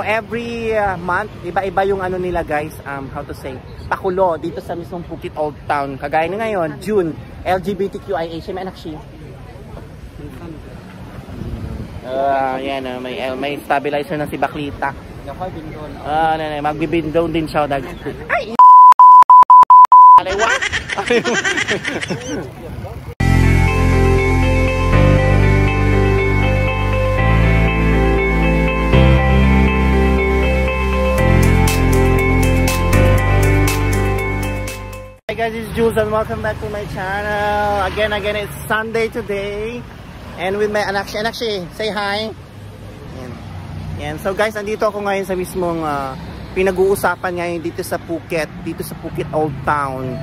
every month, iba-iba yung ano nila guys, how to say, pakulo dito sa mismong Phuket Old Town. Kagaya na ngayon, June, LGBTQIA. Siya may anak siya. Yan, may stabilizer na si Baklita. Magbibindon din siya. Ay! Alewa! Hi guys, it's Jules and welcome back to my channel. Again, it's Sunday today. And with my Anakshi, say hi. Yan. So guys, andito ako ngayon sa mismong pinag-uusapan ngayon dito sa Phuket Old Town.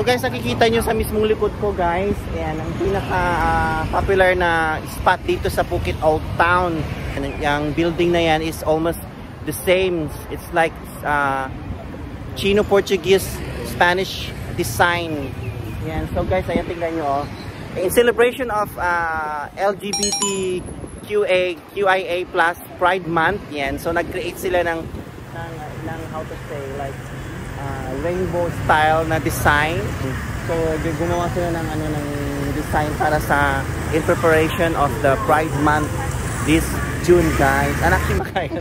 Guys, nakikita nyo sa mismong likod ko guys, ayan, ang pinaka popular na spot dito sa Phuket Old Town. Yung building na yan is almost the same. It's like Chino-Portuguese Spanish design. Yan. So guys, ayan, tingnan nyo. In celebration of LGBTQIA plus Pride Month, yan. So nag-create sila ng how to say, like rainbow style na design. So gumawa sila ng design para sa in preparation of the Pride Month this June guys. Anak si Makay.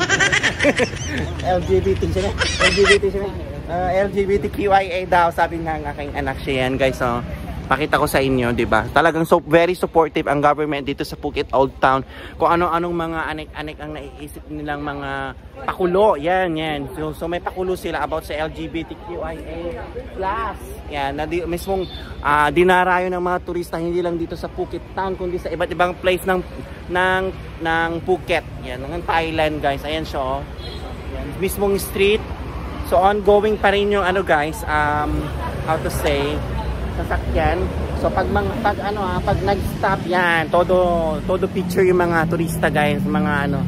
LGBTQIA daw sabi ng aking anak siya yan guys. So pakita ko sa inyo, 'di ba? Talagang very supportive ang government dito sa Phuket Old Town. Kung ano-anong mga anik-anik ang naiisip nilang mga pakulo. Yan. So may pakulo sila about sa LGBTQIA+. Yan, na mismong dinarayo ng mga turista hindi lang dito sa Phuket Town kundi sa iba't ibang place ng Phuket. Yan, ng Thailand, guys. Ayan siya, oh. Yan, mismong street. So ongoing pa rin yung guys, how to say, sasakyan. So pag nag-stop yan, todo picture yung mga turista guys, mga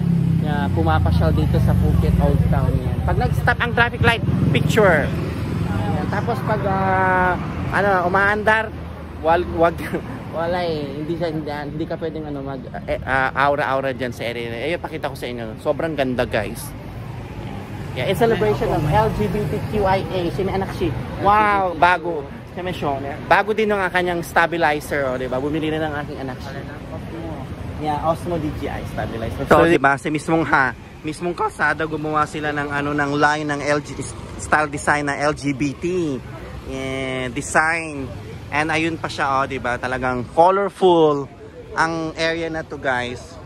pumapasyal dito sa Phuket Old Town yan. Pag nag-stop ang traffic light, picture. Yan. Tapos pag umaandar, wala hindi ka pwedeng mag aura diyan sa area. Pakita ko sa inyo. Sobrang ganda guys. Yeah, in celebration of LGBTQIA, anak siya. Wow, bago. Bago din ng kanyang stabilizer, oh, 'di ba? Bumili na ng aking anak. Yeah, Osmo DJI stabilizer. So, 'di ba, sa mismong kalsada gumawa sila ng ng line ng style design na LGBT. Yeah, design. And ayun pa siya, oh, 'di ba? Talagang colorful ang area na 'to, guys.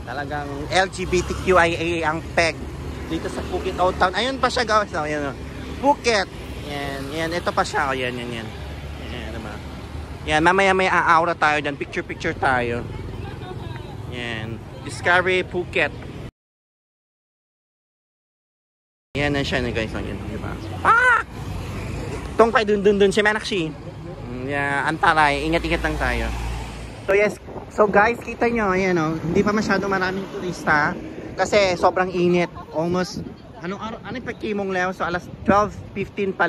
Talagang LGBTQIA ang peg dito sa Phuket Old Town. Ayun pa siya, guys. Oh, ayan, oh. Phuket. Yan, ito pa siya. Yan. Yan, diba? Yan, mamaya may aura tayo dyan. Picture tayo. Yan. Discovery Phuket. Yan na siya, guys. Yan, diba? Tong pa dun siya, manak siya. Yan, antaray. Ingat lang tayo. So, yes. So, guys, kita nyo, ayan, oh. Hindi pa masyado maraming turista. Kasi sobrang init. Almost Anong pagkimong Leo? So alas 12:15 pa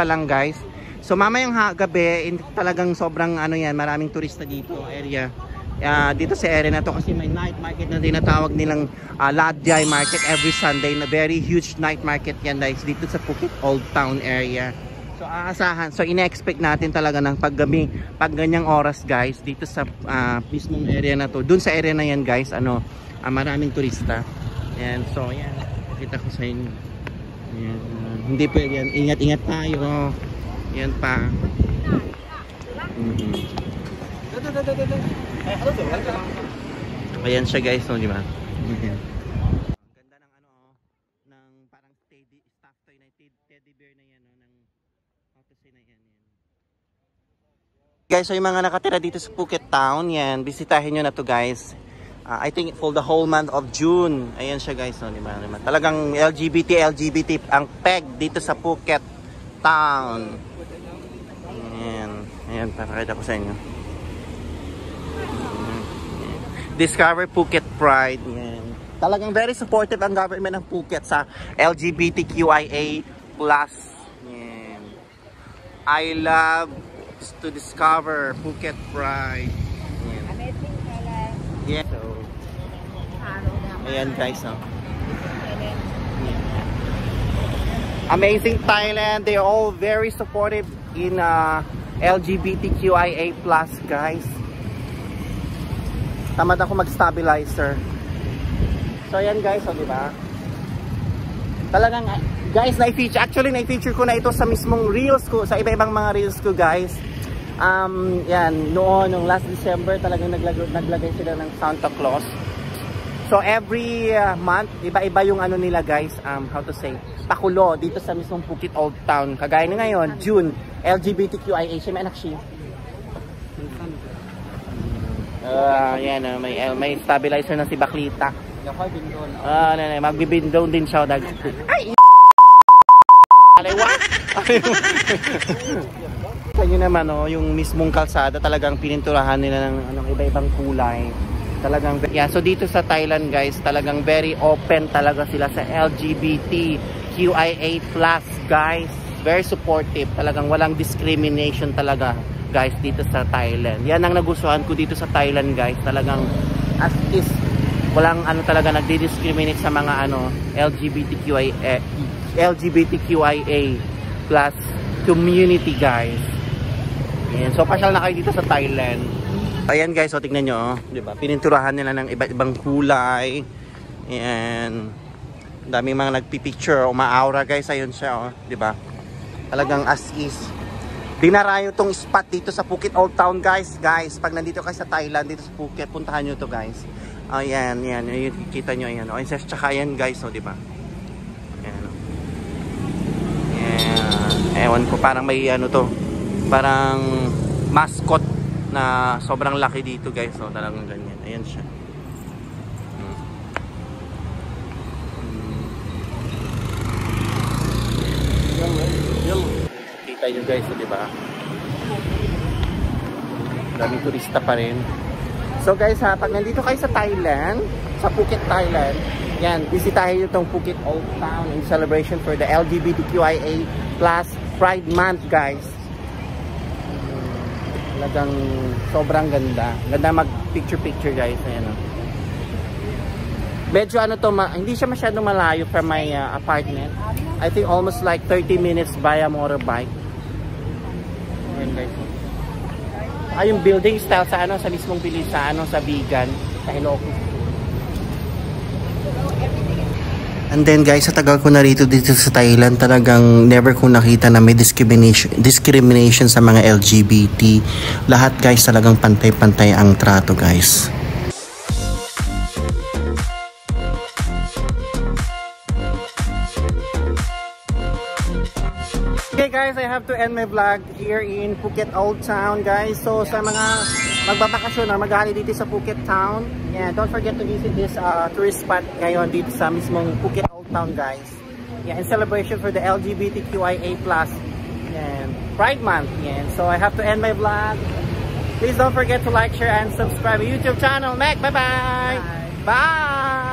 lang guys. So mamayang gabi talagang sobrang maraming turista dito area. Dito sa area na to kasi may night market na tinatawag nilang Ladyay Market every Sunday, na very huge night market yan guys dito sa Phuket Old Town area. So aasahan, so ine-expect natin talaga ng paggabi, pag ganyang oras guys dito sa mismong area na to. Doon sa area na yan guys, maraming turista. Yan, so yan. Kita ko sa inyo. Yan. Hindi pa yan. Ingat tayo. Yan pa. Ayan siya guys, no, di ba? Ganda ng ng parang stuffed toy na teddy bear na yan, no, ng how to say na yan. Guys, so yung mga nakatira dito sa Phuket Town, yan, bisitahin nyo na to guys. I think for the whole month of June. Ayan siya guys, no, diba? Talagang LGBT ang peg dito sa Phuket Town. Ayan, pakita ko sa inyo. Discover Phuket Pride. Ayan. Talagang very supportive ang government ng Phuket sa LGBTQIA plus I love to discover Phuket Pride. Amazing color. Yeah. So, ayan guys, no? Amazing Thailand. They're all very supportive in LGBTQIA+, guys. Tamad ako mag-stabilizer. So ayan guys, di ba? Talagang guys, na-feature ko na ito sa mismong reels ko, sa iba-ibang mga reels ko, guys. Yan, nung last December talagang naglagay sila ng Santa Claus. So every month, iba-iba yung ano nila, guys, how to say, pakulo dito sa mismong Phuket Old Town. Kagaya na ngayon, June, LGBTQIA, may anak siya. Yan, may stabilizer na si Baklita. Magbibindon din siya. Ay! Kanya naman, yung mismong kalsada talagang pininturahan nila ng iba-ibang kulay. Talagang, yeah, so dito sa Thailand, guys, talagang very open talaga sila sa LGBTQIA+, guys. Very supportive. Talagang walang discrimination talaga, guys, dito sa Thailand. Yan ang nagustuhan ko dito sa Thailand, guys. Talagang as is, walang talaga nagdi-discriminate sa mga LGBTQIA+ community, guys. Yan. So pasyal na kayo dito sa Thailand. Ayan guys, so tingnan nyo, di ba? Pininturahan nila ng iba't ibang kulay. Ayan. Daming mga nagpipicture, umaaura guys, ayun siya, di ba? Talagang as is. Dinarayo tong spot dito sa Phuket Old Town, guys. Guys, pag nandito kayo sa Thailand, dito sa Phuket, puntahan nyo to, guys. Ayan, yan, kita nyo, ayan. Ayan, tsaka ayan guys, di ba? Ayan. Ayan. Ewan ko, parang may to, parang mascot na sobrang laki dito, guys. So talagang ganyan. Ayan siya. Kita nyo guys, di ba? Daming turista pa rin. So guys, pag nandito kayo sa Thailand, sa Phuket, Thailand, yan, bisitahin nyo itong Phuket Old Town in celebration for the LGBTQIA+ Pride Month, guys. Talagang sobrang ganda. Ganda mag-picture-picture, guys. Ayan, medyo hindi siya masyadong malayo from my apartment. I think almost like 30 minutes via motorbike. Ayan, guys. Yung building style sa sa mismong sa Bigan, sa Ilocos. And then guys, sa tagal ko na rito dito sa Thailand, talagang never ko nakita na may discrimination sa mga LGBT. Lahat guys, talagang pantay-pantay ang trato, guys. Okay guys, I have to end my vlog here in Phuket Old Town, guys. So sa mga magbabakasyon na mag-holiday dito sa Phuket Town, yeah, don't forget to visit this tourist spot ngayon dito sa mismong Phuket Old Town, guys. Yeah, in celebration for the LGBTQIA+ Pride Month. Yeah, so I have to end my vlog. Please don't forget to like, share, and subscribe to my YouTube channel. Mac, bye-bye! Bye!